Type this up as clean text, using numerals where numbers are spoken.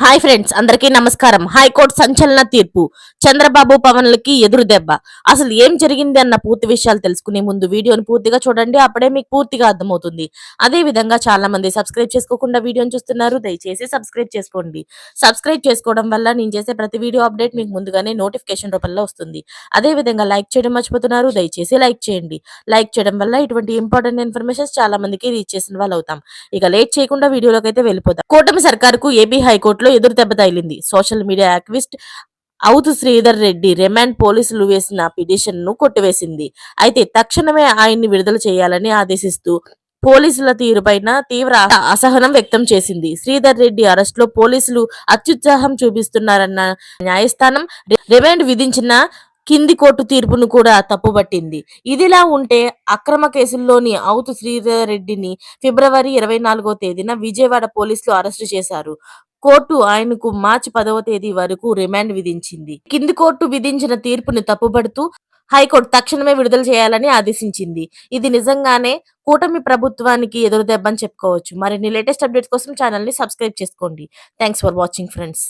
Hi friends, అందరికీ నమస్కారం. High court సంచలన తీర్పు. చంద్రబాబు పవన్లకి ఎదురు దెబ్బ. అసలు ఏం జరిగింది అన్న పూర్తి విషయాలు తెలుసుకునే ముందు వీడియోని పూర్తిగా చూడండి. అప్పుడే మీకు పూర్తిగా అర్థమవుతుంది. అదే విధంగా చాలా మంది సబ్స్క్రైబ్ చేసుకోకుండా వీడియోని చూస్తున్నారు. దయచేసి సబ్స్క్రైబ్ చేసుకోండి. సబ్స్క్రైబ్ చేసుకోవడం వల్ల నేను చేసే ప్రతి వీడియో అప్డేట్ మీకు ముందుగానే నోటిఫికేషన్ రూపంలో వస్తుంది. అదే విధంగా లైక్ చేయడం మర్చిపోతున్నారు. దయచేసి లైక్ చేయండి. లైక్ చేయడం వల్ల ఇటువంటి ఇంపార్టెంట్ ఇన్ఫర్మేషన్ చాలా మందికి రీచ్ చేసిన వాళ్ళు అవుతాం. ఇక లేట్ చేయకుండా వీడియోలోకి అయితే వెళ్ళిపోతాం. కూటమి సర్కారుకు ఏపీ హైకోర్టులో ఎదురు దెబ్బ తగిలింది. సోషల్ మీడియా యాక్టివిస్ట్ అవుతు శ్రీధర్ రెడ్డి రిమాండ్ పోలీసులు వేసిన పిటిషన్ ను కొట్టివేసింది. అయితే తక్షణమే ఆయన్ని విడుదల చేయాలని ఆదేశిస్తూ పోలీసుల తీరుపైన తీవ్ర అసహనం వ్యక్తం చేసింది. శ్రీధర్ రెడ్డి అరెస్టులో పోలీసులు అత్యుత్సాహం చూపిస్తున్నారన్న న్యాయస్థానం రిమాండ్ విధించిన కింది కోర్టు తీర్పును కూడా తప్పుపట్టింది. ఇదిలా ఉంటే అక్రమ కేసుల్లోని అవుతు శ్రీధర్ రెడ్డిని ఫిబ్రవరి 24వ తేదీన విజయవాడ పోలీసులు అరెస్టు చేశారు. కోర్టు ఆయనకు మార్చి 10వ తేదీ వరకు రిమాండ్ విధించింది. కింది కోర్టు విధించిన తీర్పుని తప్పుపడుతూ హైకోర్టు తక్షణమే విడుదల చేయాలని ఆదేశించింది. ఇది నిజంగానే కూటమి ప్రభుత్వానికి ఎదురుదెబ్బని చెప్పుకోవచ్చు. మరిన్ని లేటెస్ట్ అప్డేట్స్ కోసం ఛానల్ ని సబ్స్క్రైబ్ చేసుకోండి. Thanks for watching friends.